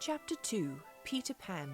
Chapter 2. Peter Pan.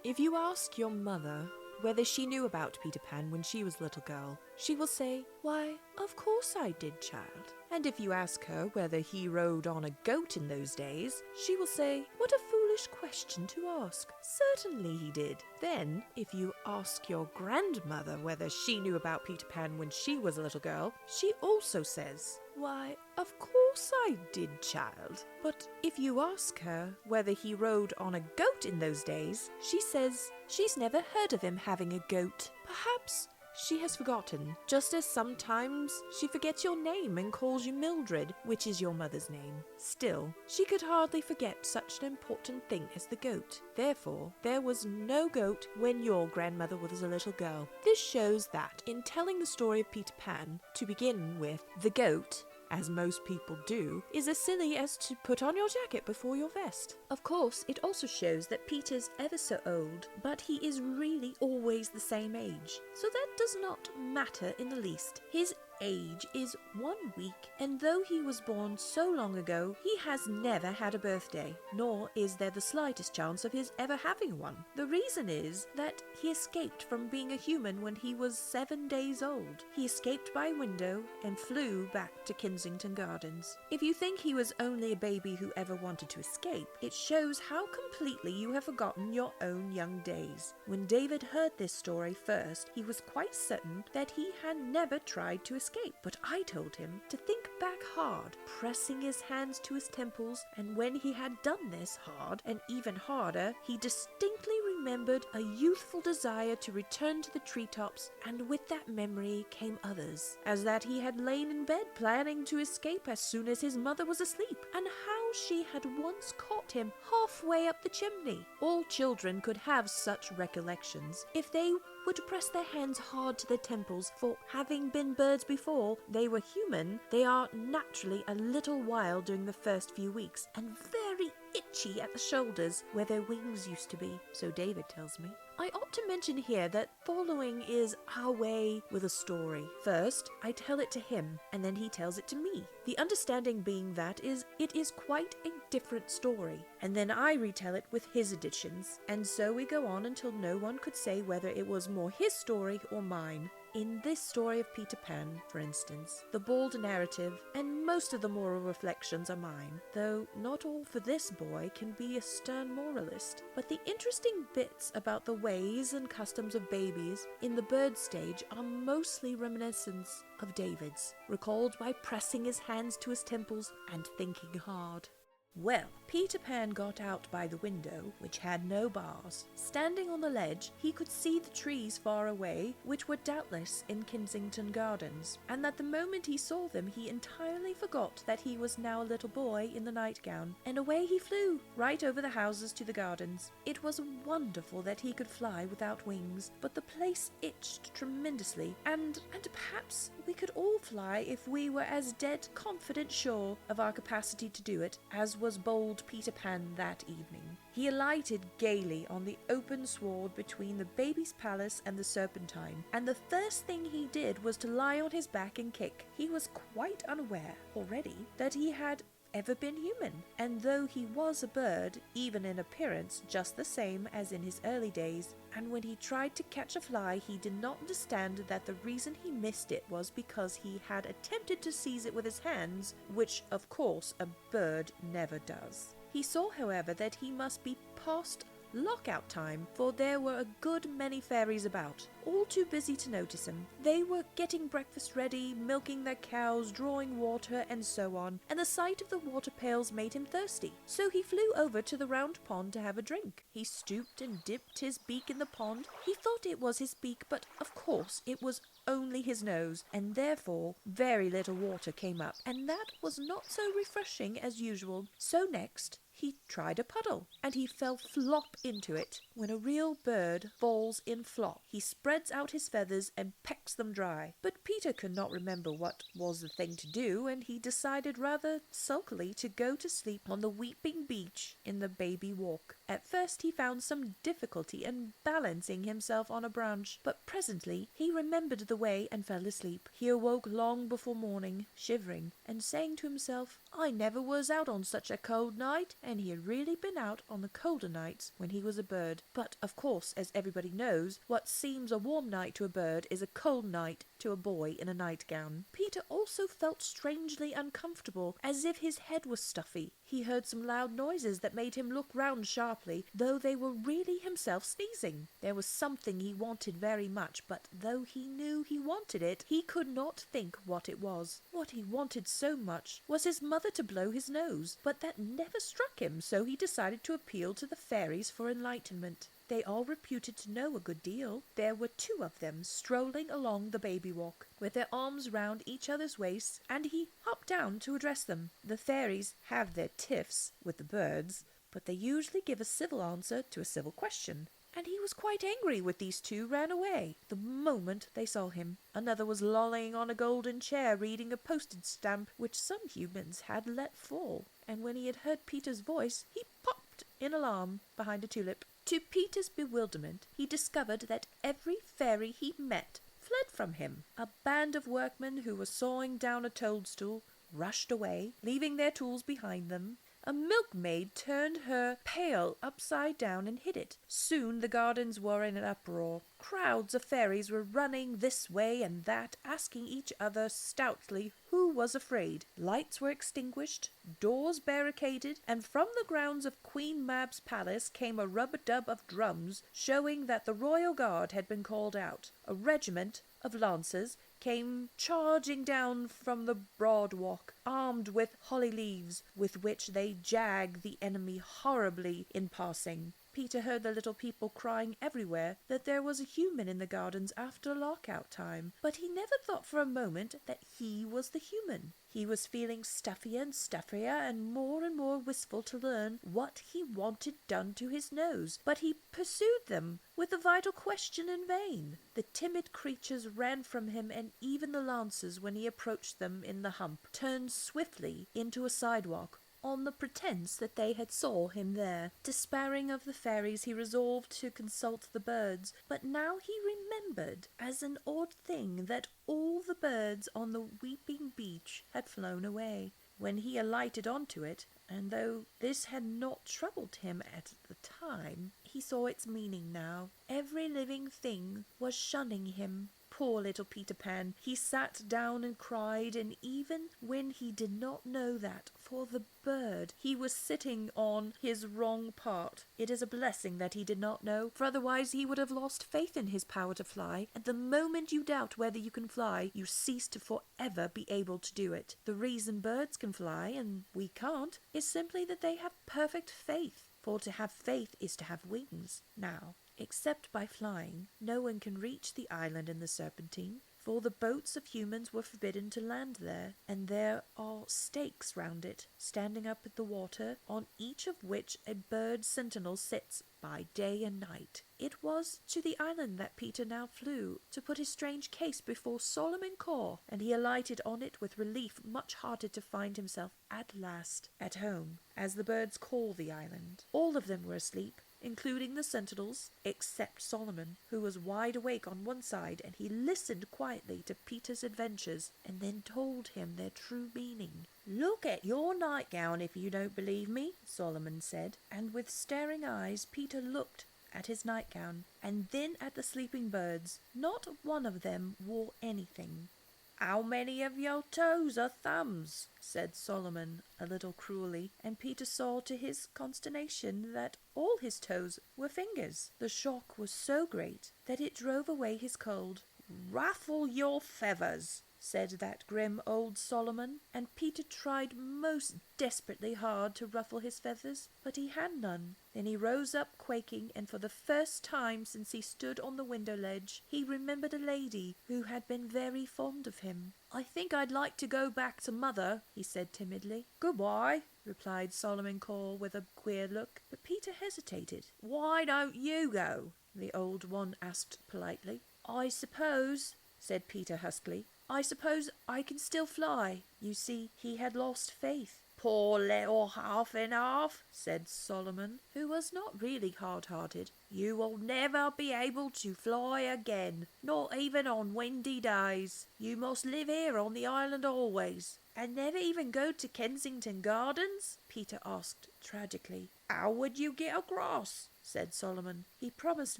If you ask your mother whether she knew about Peter Pan when she was a little girl, she will say, "Why, of course I did, child." And if you ask her whether he rode on a goat in those days, she will say, "What a foolish question to ask. Certainly he did." Then, if you ask your grandmother whether she knew about Peter Pan when she was a little girl, she also says, "Why, of course I did, child." But if you ask her whether he rode on a goat in those days, she says she's never heard of him having a goat. Perhaps she has forgotten, just as sometimes she forgets your name and calls you Mildred, which is your mother's name. Still, she could hardly forget such an important thing as the goat. Therefore, there was no goat when your grandmother was a little girl. This shows that, in telling the story of Peter Pan, to begin with, the goat, as most people do, is as silly as to put on your jacket before your vest. Of course, it also shows that Peter's ever so old, but he is really always the same age. So that does not matter in the least. His age is 1 week, and though he was born so long ago, he has never had a birthday, nor is there the slightest chance of his ever having one. The reason is that he escaped from being a human when he was 7 days old. He escaped by window and flew back to Kensington Gardens. If you think he was only a baby who ever wanted to escape, it shows how completely you have forgotten your own young days. When David heard this story first, he was quite certain that he had never tried to escape, but I told him to think back hard, pressing his hands to his temples, and when he had done this hard and even harder, he distinctly remembered a youthful desire to return to the treetops, and with that memory came others, as that he had lain in bed planning to escape as soon as his mother was asleep, and how she had once caught him halfway up the chimney. All children could have such recollections if they would press their hands hard to their temples, for having been birds before they were human, they are naturally a little wild during the first few weeks, and very itchy at the shoulders where their wings used to be, so David tells me. I ought to mention here that following is our way with a story. First, I tell it to him, and then he tells it to me. The understanding being that it is quite a different story, and then I retell it with his additions, and so we go on until no one could say whether it was more his story or mine. In this story of Peter Pan, for instance, the bold narrative and most of the moral reflections are mine, though not all for this boy can be a stern moralist. But the interesting bits about the ways and customs of babies in the bird stage are mostly reminiscence of David's, recalled by pressing his hands to his temples and thinking hard. Well, Peter Pan got out by the window, which had no bars. Standing on the ledge, he could see the trees far away, which were doubtless in Kensington Gardens, and at the moment he saw them, he entirely forgot that he was now a little boy in the nightgown, and away he flew, right over the houses to the gardens. It was wonderful that he could fly without wings, but the place itched tremendously, and perhaps we could all fly if we were as dead confident sure of our capacity to do it as was bold Peter Pan that evening. He alighted gaily on the open sward between the baby's palace and the Serpentine, and the first thing he did was to lie on his back and kick. He was quite unaware already that he had ever been human, and though he was a bird, even in appearance just the same as in his early days, and when he tried to catch a fly he did not understand that the reason he missed it was because he had attempted to seize it with his hands, which of course a bird never does. He saw, however, that he must be past lockout time, for there were a good many fairies about, all too busy to notice him. They were getting breakfast ready, milking their cows, drawing water, and so on, and the sight of the water pails made him thirsty. So he flew over to the round pond to have a drink. He stooped and dipped his beak in the pond. He thought it was his beak, but of course it was only his nose, and therefore very little water came up, and that was not so refreshing as usual. So next he tried a puddle, and he fell flop into it. When a real bird falls in flop, he spreads out his feathers and pecks them dry. But Peter could not remember what was the thing to do, and he decided rather sulkily to go to sleep on the weeping beech in the baby walk. At first he found some difficulty in balancing himself on a branch, but presently he remembered the way and fell asleep. He awoke long before morning, shivering, and saying to himself, "I never was out on such a cold night, and he had really been out on the colder nights when he was a bird. But, of course, as everybody knows, what seems a warm night to a bird is a cold night to a boy in a nightgown. Peter also felt strangely uncomfortable, as if his head was stuffy. He heard some loud noises that made him look round sharply, though they were really himself sneezing. There was something he wanted very much, but though he knew he wanted it, he could not think what it was. What he wanted so much was his mother to blow his nose, but that never struck him, so he decided to appeal to the fairies for enlightenment. They all reputed to know a good deal. There were 2 of them strolling along the baby walk, with their arms round each other's waists, and he hopped down to address them. The fairies have their tiffs with the birds, but they usually give a civil answer to a civil question. And he was quite angry with these 2 ran away the moment they saw him. Another was lolling on a golden chair reading a postage stamp which some humans had let fall. And when he had heard Peter's voice, he popped in alarm behind a tulip. To Peter's bewilderment, he discovered that every fairy he met fled from him. A band of workmen who were sawing down a toadstool rushed away, leaving their tools behind them. A milkmaid turned her pail upside down and hid it. Soon the gardens were in an uproar. Crowds of fairies were running this way and that, asking each other stoutly who was afraid. Lights were extinguished, doors barricaded, and from the grounds of Queen Mab's palace came a rub-a-dub of drums, showing that the royal guard had been called out. A regiment of lancers came charging down from the broad walk, armed with holly leaves, with which they jagged the enemy horribly in passing. Peter heard the little people crying everywhere that there was a human in the gardens after lockout time, but he never thought for a moment that he was the human. He was feeling stuffier and stuffier and more wistful to learn what he wanted done to his nose, but he pursued them with the vital question in vain. The timid creatures ran from him, and even the lancers, when he approached them in the hump, turned swiftly into a sidewalk, on the pretence that they had saw him there. Despairing of the fairies, he resolved to consult the birds, but now he remembered as an odd thing that all the birds on the weeping beech had flown away when he alighted onto it, and though this had not troubled him at the time, he saw its meaning now. Every living thing was shunning him. Poor little Peter Pan. He sat down and cried, and even when he did not know that, for the bird he was sitting on his wrong part, it is a blessing that he did not know, for otherwise he would have lost faith in his power to fly, and the moment you doubt whether you can fly, you cease to forever be able to do it. The reason birds can fly, and we can't, is simply that they have perfect faith, for to have faith is to have wings. Now, except by flying, no one can reach the island in the Serpentine, for the boats of humans were forbidden to land there, and there are stakes round it, standing up at the water, on each of which a bird sentinel sits by day and night. It was to the island that Peter now flew, to put his strange case before Solomon Caw, and he alighted on it with relief, much hearted to find himself at last at home, as the birds call the island. All of them were asleep, including the sentinels, except Solomon, who was wide awake on one side, and he listened quietly to Peter's adventures, and then told him their true meaning. "Look at your nightgown if you don't believe me," Solomon said, and with staring eyes Peter looked at his nightgown, and then at the sleeping birds. Not one of them wore anything. "How many of your toes are thumbs?" said Solomon a little cruelly, and Peter saw to his consternation that all his toes were fingers. The shock was so great that it drove away his cold. "Ruffle your feathers," said that grim old Solomon, and Peter tried most desperately hard to ruffle his feathers, but he had none. Then he rose up quaking, and for the first time since he stood on the window ledge, he remembered a lady who had been very fond of him. "I think I'd like to go back to Mother," he said timidly. "Goodbye," replied Solomon Caw with a queer look, but Peter hesitated. "Why don't you go?" the old one asked politely. "I suppose," said Peter huskily, "I suppose I can still fly." You see, he had lost faith. "Poor little half and half," said Solomon, who was not really hard-hearted. "You will never be able to fly again, not even on windy days. You must live here on the island always." "And never even go to Kensington Gardens?" Peter asked tragically. "How would you get across?" said Solomon. He promised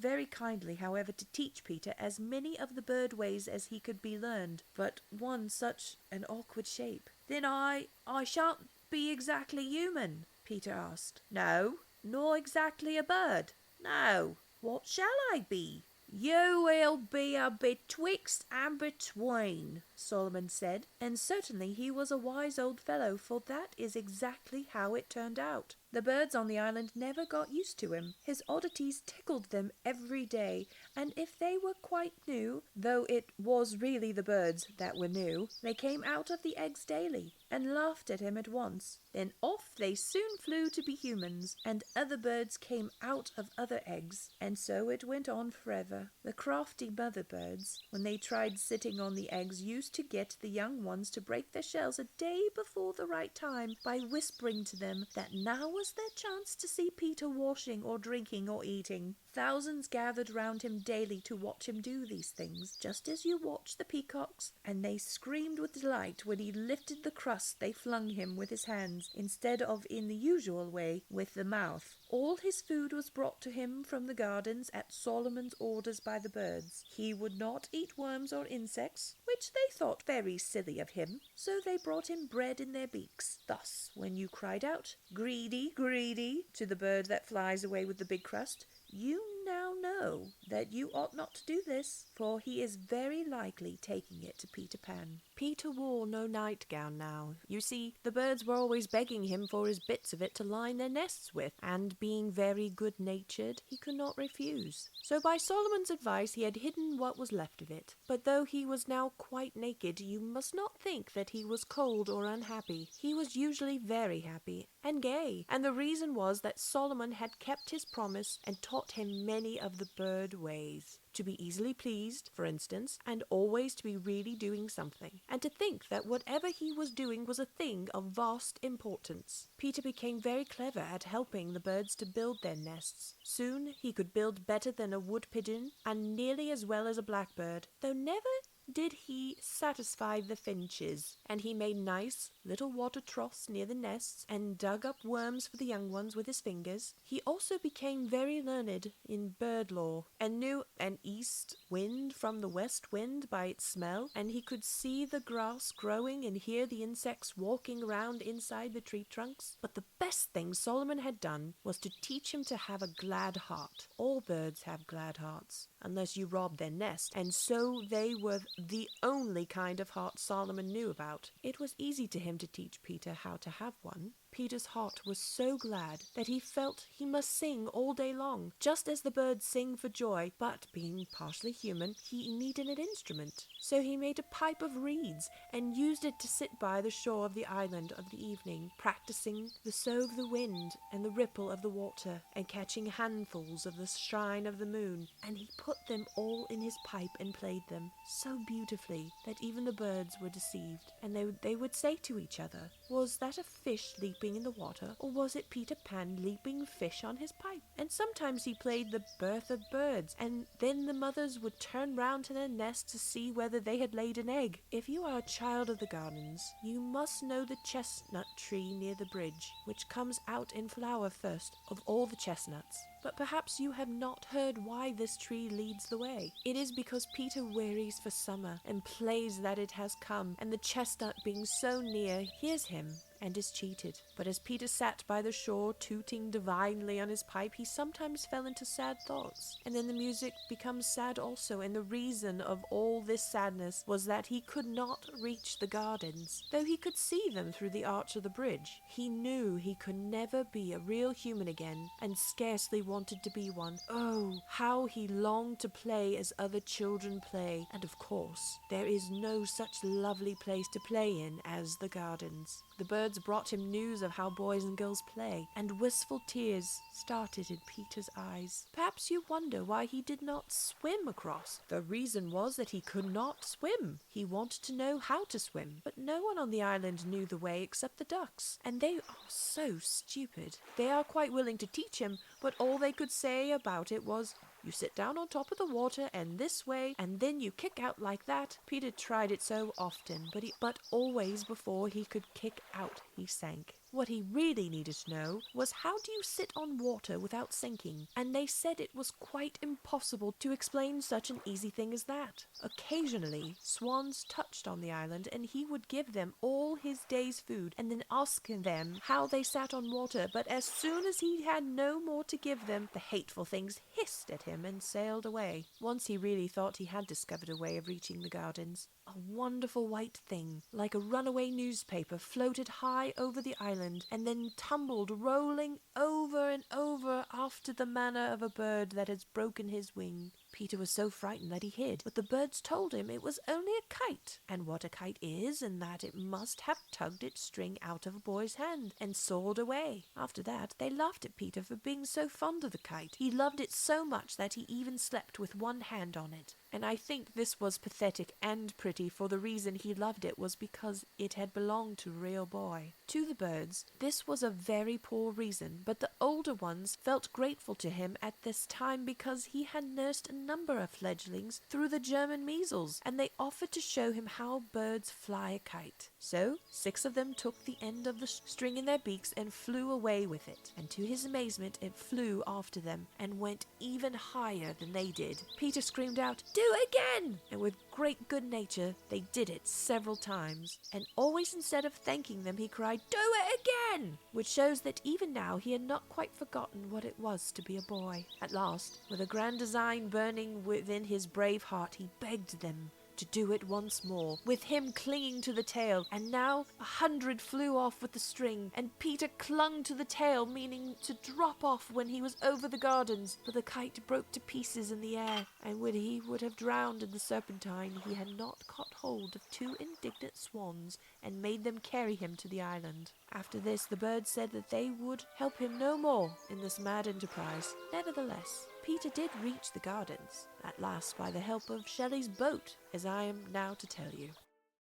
very kindly, however, to teach Peter as many of the bird ways as he could be learned, but one such an awkward shape. "Then I shan't be exactly human?" Peter asked. "No, nor exactly a bird." "No. What shall I be?" "You will be a betwixt and between," Solomon said, and certainly he was a wise old fellow, for that is exactly how it turned out. The birds on the island never got used to him. His oddities tickled them every day, and if they were quite new, though it was really the birds that were new, they came out of the eggs daily and laughed at him at once. Then off they soon flew to be humans, and other birds came out of other eggs, and so it went on forever. The crafty mother birds, when they tried sitting on the eggs, used to get the young ones to break their shells a day before the right time by whispering to them that now was their chance to see Peter washing or drinking or eating. Thousands gathered round him daily to watch him do these things, just as you watch the peacocks, and they screamed with delight when he lifted the crust they flung him with his hands, instead of in the usual way with the mouth. All his food was brought to him from the gardens at Solomon's orders by the birds. He would not eat worms or insects, which they thought very silly of him, so they brought him bread in their beaks. Thus, when you cried out, "Greedy, greedy," to the bird that flies away with the big crust, you now know that you ought not to do this, for he is very likely taking it to Peter Pan. Peter wore no nightgown now. You see, the birds were always begging him for his bits of it to line their nests with, and being very good-natured, he could not refuse. So by Solomon's advice he had hidden what was left of it. But though he was now quite naked, you must not think that he was cold or unhappy. He was usually very happy and gay, and the reason was that Solomon had kept his promise and taught him many of the bird ways. To be easily pleased, for instance, and always to be really doing something, and to think that whatever he was doing was a thing of vast importance. Peter became very clever at helping the birds to build their nests. Soon he could build better than a wood pigeon, and nearly as well as a blackbird, though never did he satisfy the finches, and he made nice little water troughs near the nests and dug up worms for the young ones with his fingers. He also became very learned in bird lore and knew an east wind from the west wind by its smell, and he could see the grass growing and hear the insects walking around inside the tree trunks. But the best thing Solomon had done was to teach him to have a glad heart. All birds have glad hearts, unless you rob their nest, and so they were the only kind of heart Solomon knew about. It was easy to him to teach Peter how to have one. Peter's heart was so glad that he felt he must sing all day long, just as the birds sing for joy, but being partially human, he needed an instrument. So he made a pipe of reeds and used it to sit by the shore of the island of the evening, practicing the sough of the wind and the ripple of the water, and catching handfuls of the shine of the moon, and he put them all in his pipe and played them so beautifully that even the birds were deceived, and they would say to each other, "Was that a fish leaping in the water, or was it Peter Pan leaping fish on his pipe?" And sometimes he played the birth of birds, and then the mothers would turn round to their nest to see whether they had laid an egg. If you are a child of the gardens, you must know the chestnut tree near the bridge, which comes out in flower first of all the chestnuts. But perhaps you have not heard why this tree leads the way. It is because Peter wearies for summer and plays that it has come, and the chestnut being so near hears him and is cheated. But as Peter sat by the shore tooting divinely on his pipe, he sometimes fell into sad thoughts, and then the music becomes sad also, and the reason of all this sadness was that he could not reach the gardens, though he could see them through the arch of the bridge. He knew he could never be a real human again, and scarcely wanted to be one. Oh, how he longed to play as other children play, and of course, there is no such lovely place to play in as the gardens. The birds brought him news of how boys and girls play, and wistful tears started in Peter's eyes. Perhaps you wonder why he did not swim across. The reason was that he could not swim. He wanted to know how to swim, but no one on the island knew the way except the ducks, and they are so stupid. They are quite willing to teach him, but all they could say about it was, "You sit down on top of the water and this way, and then you kick out like that." Peter tried it so often, but always before he could kick out, he sank. What he really needed to know was, how do you sit on water without sinking? And they said it was quite impossible to explain such an easy thing as that. Occasionally, swans touched on the island, and he would give them all his day's food and then ask them how they sat on water, but as soon as he had no more to give them, the hateful things hissed at him and sailed away. Once he really thought he had discovered a way of reaching the gardens. A wonderful white thing, like a runaway newspaper, floated high over the island and then tumbled, rolling over and over after the manner of a bird that has broken his wing. Peter was so frightened that he hid, but the birds told him it was only a kite, and what a kite is, and that it must have tugged its string out of a boy's hand and soared away. After that, they laughed at Peter for being so fond of the kite. He loved it so much that he even slept with one hand on it. And I think this was pathetic and pretty, for the reason he loved it was because it had belonged to a real boy. To the birds, this was a very poor reason, but the older ones felt grateful to him at this time because he had nursed a number of fledglings through the German measles, and they offered to show him how birds fly a kite. So 6 of them took the end of the string in their beaks and flew away with it, and to his amazement it flew after them and went even higher than they did. Peter screamed out, "Do it again!" And with great good nature they did it several times, and always instead of thanking them he cried, "Do it again!" which shows that even now he had not quite forgotten what it was to be a boy. At last, with a grand design burning within his brave heart, he begged them to do it once more, with him clinging to the tail, and now 100 flew off with the string, and Peter clung to the tail, meaning to drop off when he was over the gardens, but the kite broke to pieces in the air, and when he would have drowned in the Serpentine, he had not caught hold of 2 indignant swans and made them carry him to the island. After this, the birds said that they would help him no more in this mad enterprise. Nevertheless, Peter did reach the gardens, at last by the help of Shelley's boat, as I am now to tell you.